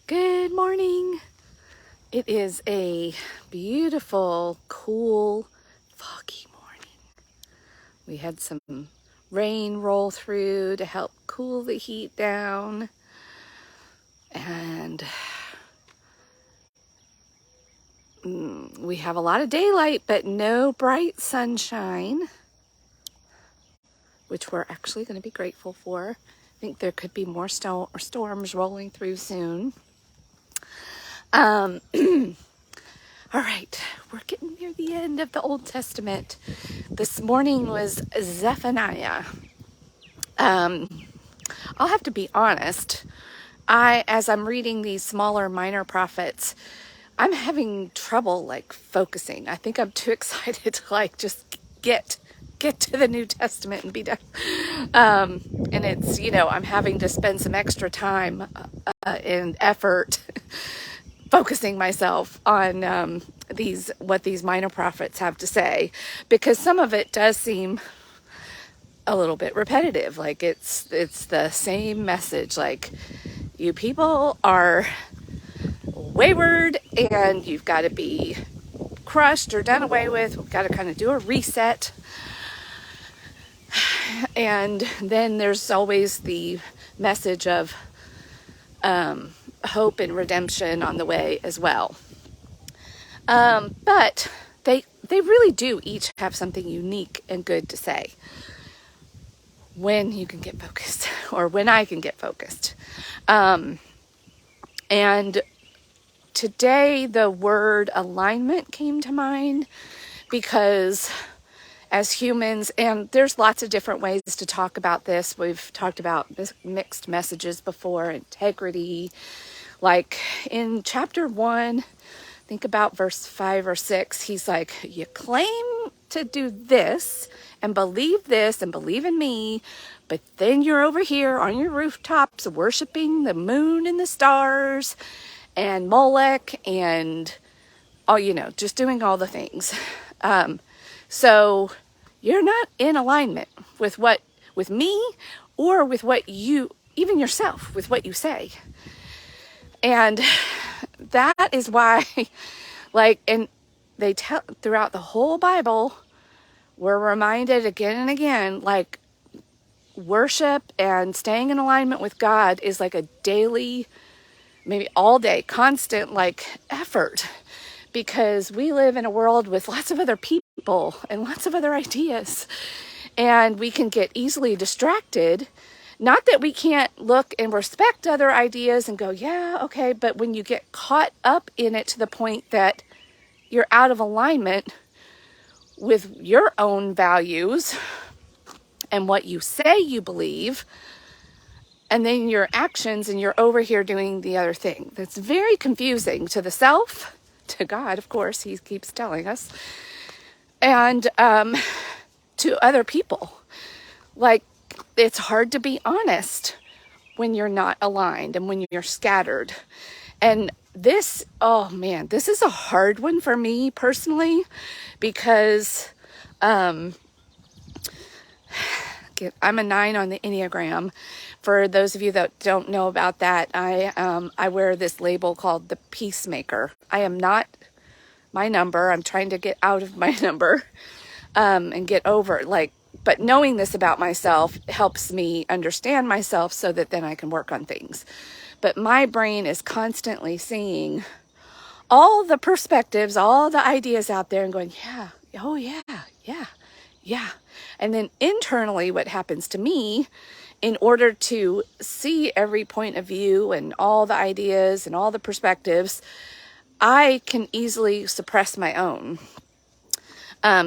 Good morning. It is a beautiful, cool, foggy morning. We had some rain roll through to help cool the heat down. And we have a lot of daylight, but no bright sunshine, which we're actually going to be grateful for. I think there could be more storms rolling through soon. All right, we're getting near the end of the Old Testament. This morning was Zephaniah. I'll have to be honest. As I'm reading these smaller minor prophets, I'm having trouble focusing. I think I'm too excited to just get to the New Testament and be done. And it's, I'm having to spend some extra time and effort focusing myself on what these minor prophets have to say, because some of it does seem a little bit repetitive. It's the same message. You people are wayward and you've got to be crushed or done away with. We've got to kind of do a reset. And then there's always the message of hope and redemption on the way as well. But they really do each have something unique and good to say when you can get focused, or when I can get focused. And today the word alignment came to mind because as humans, and there's lots of different ways to talk about this. We've talked about mixed messages before, integrity. Like in chapter 1, think about verse 5 or 6. He's like, you claim to do this and believe in me, but then you're over here on your rooftops worshiping the moon and the stars and Molech and just doing all the things. So you're not in alignment with me or with what you, even yourself, with what you say. And that is why, and they tell throughout the whole Bible, we're reminded again and again, worship and staying in alignment with God is like a daily, maybe all day, constant effort, because we live in a world with lots of other people and lots of other ideas, and we can get easily distracted. Not that we can't look and respect other ideas and go, yeah, okay, but when you get caught up in it to the point that you're out of alignment with your own values and what you say you believe, and then your actions, and you're over here doing the other thing. That's very confusing to the self, to God, of course, he keeps telling us, and to other people. It's hard to be honest when you're not aligned and when you're scattered. And this is a hard one for me personally, because I'm a 9 on the Enneagram. For those of you that don't know about that, I wear this label called the Peacemaker. I am not my number. I'm trying to get out of my number and get over it. But knowing this about myself helps me understand myself so that then I can work on things. But my brain is constantly seeing all the perspectives, all the ideas out there and going, yeah, oh yeah, yeah, yeah. And then internally what happens to me, in order to see every point of view and all the ideas and all the perspectives, I can easily suppress my own.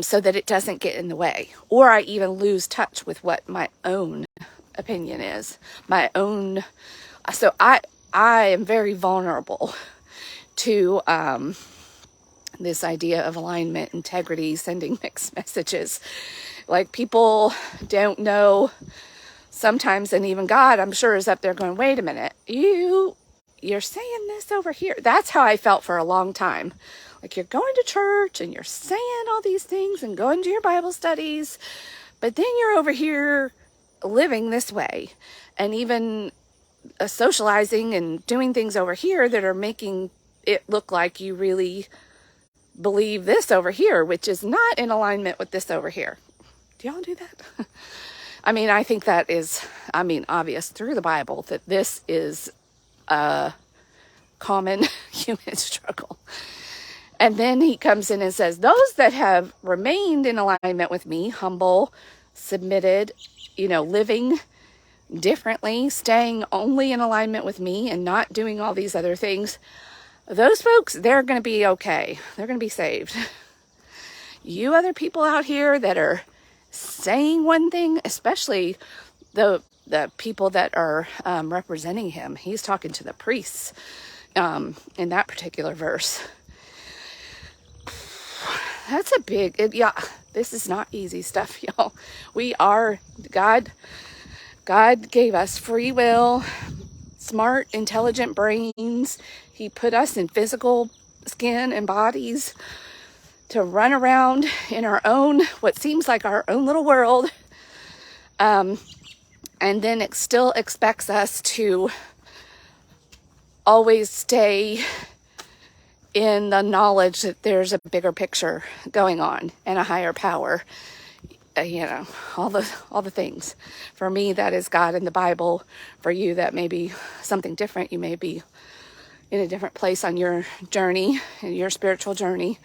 So that it doesn't get in the way, or I even lose touch with what my own opinion is, so I am very vulnerable to this idea of alignment, integrity, sending mixed messages. People don't know sometimes, and even God, I'm sure, is up there going, wait a minute, you're saying this over here. That's how I felt for a long time. You're going to church and you're saying all these things and going to your Bible studies, but then you're over here living this way. And even socializing and doing things over here that are making it look like you really believe this over here, which is not in alignment with this over here. Do y'all do that? I mean, I think that is, obvious through the Bible that this is a common human struggle. And then he comes in and says, those that have remained in alignment with me, humble, submitted, living differently, staying only in alignment with me and not doing all these other things, those folks, they're going to be okay. They're going to be saved. You other people out here that are saying one thing, especially the people that are representing him. He's talking to the priests in that particular verse. That's a big, this is not easy stuff, y'all. God gave us free will, smart, intelligent brains. He put us in physical skin and bodies to run around in what seems like our own little world. And then it still expects us to always stay in the knowledge that there's a bigger picture going on and a higher power. All the things. For me, that is God in the Bible. For you, that may be something different. You may be in a different place on your journey, in your spiritual journey.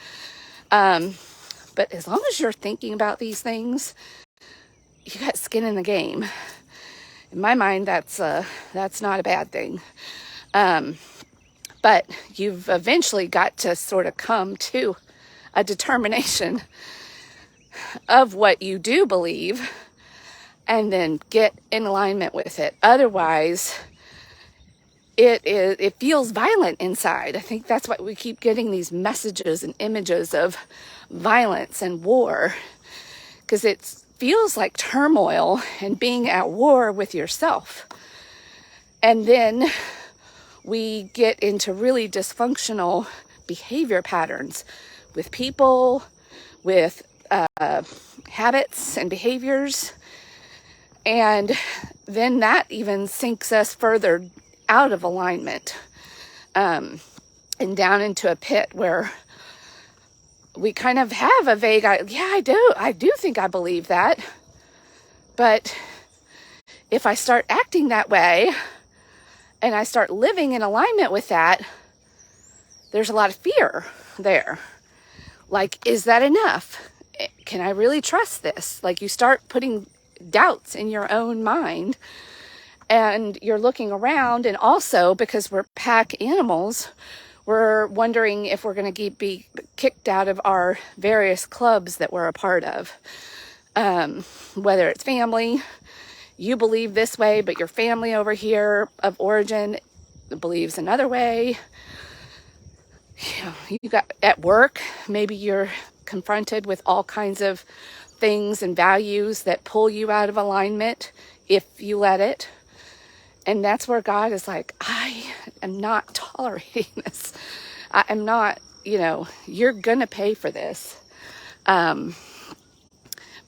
But as long as you're thinking about these things, you got skin in the game. In my mind, that's not a bad thing. But you've eventually got to sort of come to a determination of what you do believe and then get in alignment with it. Otherwise, it feels violent inside. I think that's why we keep getting these messages and images of violence and war, because it feels like turmoil and being at war with yourself. And then we get into really dysfunctional behavior patterns with people, with habits and behaviors. And then that even sinks us further out of alignment and down into a pit where we kind of have a vague, I do think I believe that. But if I start acting that way and I start living in alignment with that, there's a lot of fear there. Like, is that enough? Can I really trust this? Like, you start putting doubts in your own mind, and you're looking around, and also because we're pack animals, we're wondering if we're going to be kicked out of our various clubs that we're a part of. Whether it's family, you believe this way, but your family over here of origin believes another way. You got at work, maybe you're confronted with all kinds of things and values that pull you out of alignment if you let it. And that's where God is like, I am not tolerating this. I am not, you're going to pay for this.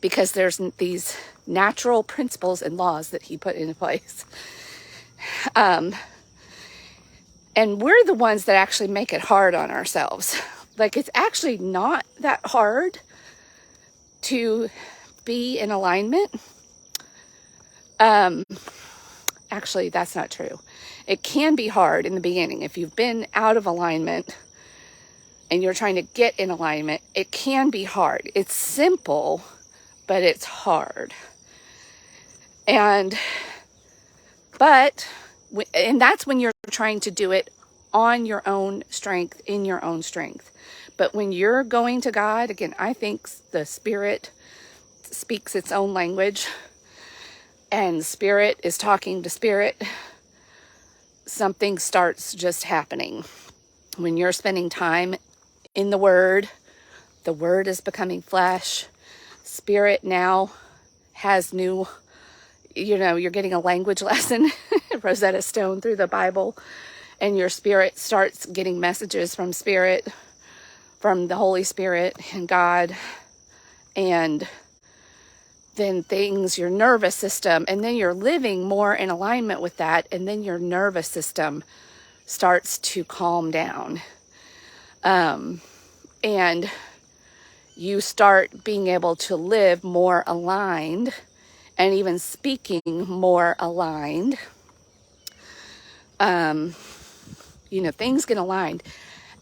Because there's these natural principles and laws that he put into place. And we're the ones that actually make it hard on ourselves. Like, it's actually not that hard to be in alignment. Actually, that's not true. It can be hard in the beginning. If you've been out of alignment and you're trying to get in alignment, it can be hard. It's simple, but it's hard. And that's when you're trying to do it on your own strength, in your own strength. But when you're going to God, again, I think the Spirit speaks its own language, and Spirit is talking to Spirit, something starts just happening. When you're spending time in the Word is becoming flesh. Spirit now has new, you're getting a language lesson, Rosetta Stone through the Bible, and your spirit starts getting messages from Spirit, from the Holy Spirit and God, and then your nervous system, and then you're living more in alignment with that, and then your nervous system starts to calm down. And you start being able to live more aligned and even speaking more aligned. Things get aligned.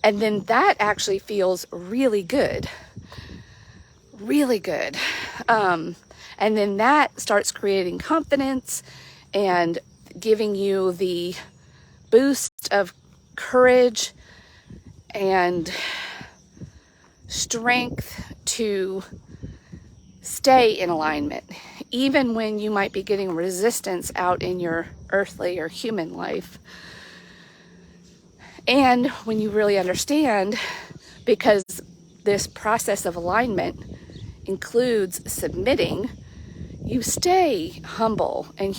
And then that actually feels really good. Really good. And then that starts creating confidence and giving you the boost of courage and strength to stay in alignment, even when you might be getting resistance out in your earthly or human life. And when you really understand, because this process of alignment includes submitting, you stay humble and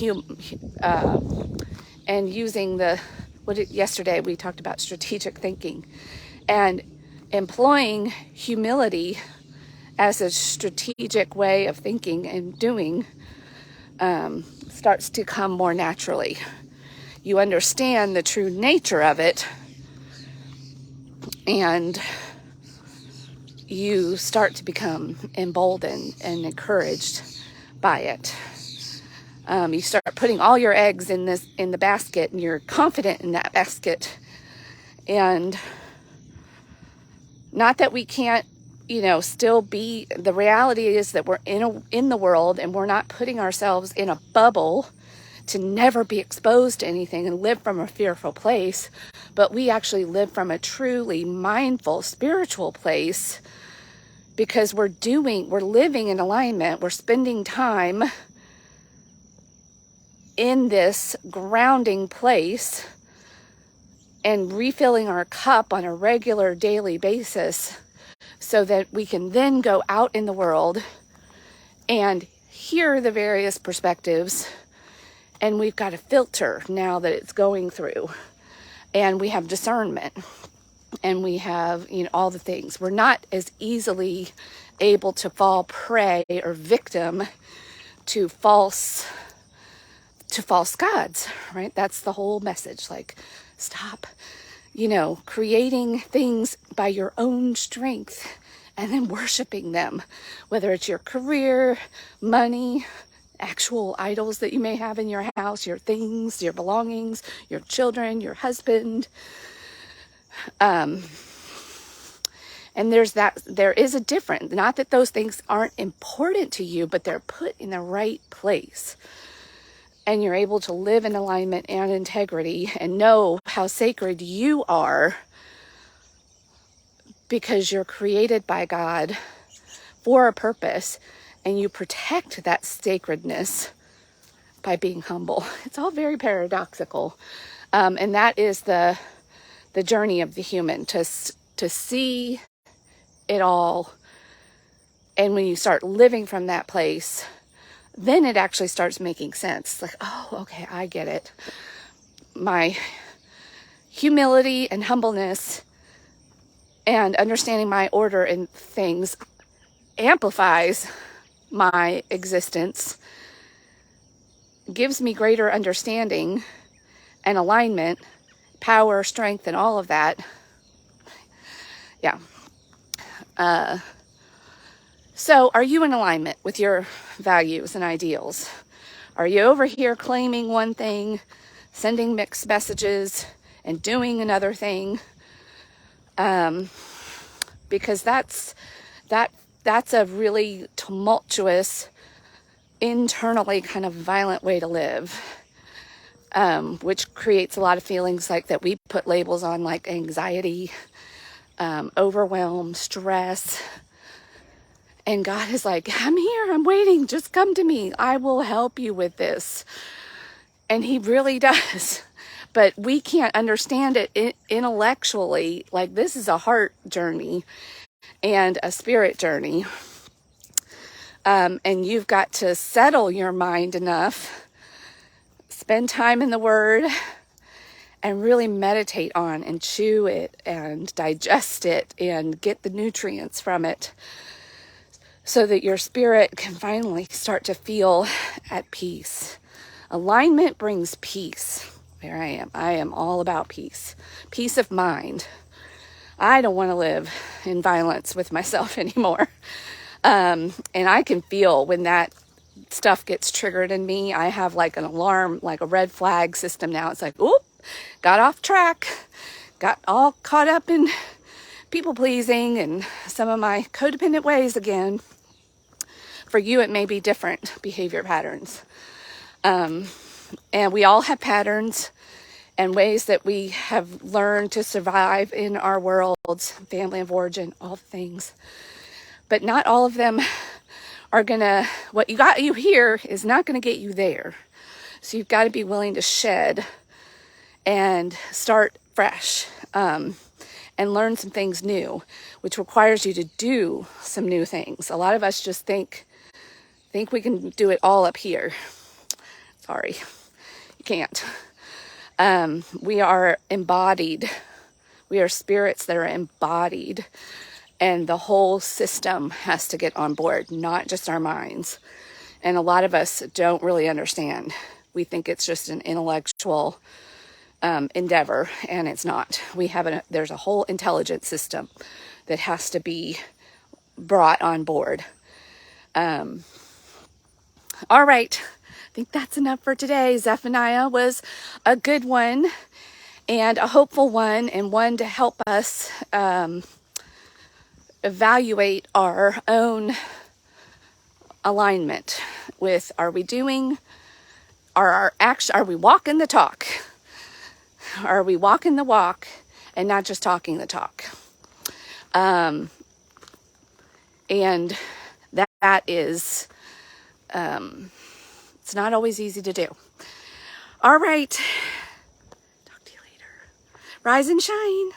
using yesterday we talked about strategic thinking, and employing humility as a strategic way of thinking and doing starts to come more naturally. You understand the true nature of it, and you start to become emboldened and encouraged by it. You start putting all your eggs in the basket, and you're confident in that basket. And not that we can't, still be. The reality is that we're in the world, and we're not putting ourselves in a bubble to never be exposed to anything and live from a fearful place, but we actually live from a truly mindful, spiritual place, because we're living in alignment. We're spending time in this grounding place and refilling our cup on a regular daily basis, so that we can then go out in the world and hear the various perspectives. And we've got a filter now that it's going through, and we have discernment, and we have, all the things. We're not as easily able to fall prey or victim to false gods, right? That's the whole message. Like, stop, creating things by your own strength and then worshiping them, whether it's your career, money, actual idols that you may have in your house, your things, your belongings, your children, your husband. And there is a difference. Not that those things aren't important to you, but they're put in the right place. And you're able to live in alignment and integrity and know how sacred you are, because you're created by God for a purpose, and you protect that sacredness by being humble. It's all very paradoxical. And that is the journey of the human, to see it all. And when you start living from that place, then it actually starts making sense. Like, oh, okay, I get it. My humility and humbleness and understanding my order in things amplifies my existence, gives me greater understanding and alignment, power, strength, and all of that. Yeah. So are you in alignment with your values and ideals? Are you over here claiming one thing, sending mixed messages, and doing another thing? Because that's a really tumultuous, internally kind of violent way to live, which creates a lot of feelings like that we put labels on, like anxiety, overwhelm, stress. And God is like, I'm here, I'm waiting, just come to me. I will help you with this. And he really does. But we can't understand it intellectually. Like, this is a heart journey and a spirit journey. And you've got to settle your mind enough, spend time in the Word, and really meditate on and chew it and digest it and get the nutrients from it, so that your spirit can finally start to feel at peace. Alignment brings peace. There I am. I am all about peace. Peace of mind. I don't want to live in violence with myself anymore. And I can feel when that stuff gets triggered in me. I have like an alarm, like a red flag system now. It's like, oop, got off track, got all caught up in people pleasing and some of my codependent ways again. For you, it may be different behavior patterns. And we all have patterns and ways that we have learned to survive in our worlds, family of origin, all things. But not all of them are gonna, what you here is not gonna get you there. So you've got to be willing to shed and start fresh, and learn some things new, which requires you to do some new things. A lot of us just think we can do it all up here. Sorry, you can't. We are embodied. We are spirits that are embodied, and the whole system has to get on board, not just our minds. And a lot of us don't really understand. We think it's just an intellectual endeavor, and it's not. There's a whole intelligence system that has to be brought on board. All right. I think that's enough for today. Zephaniah was a good one and a hopeful one, and one to help us evaluate our own alignment with, are we walking the talk? Are we walking the walk and not just talking the talk? And that is, it's not always easy to do. All right. Talk to you later. Rise and shine.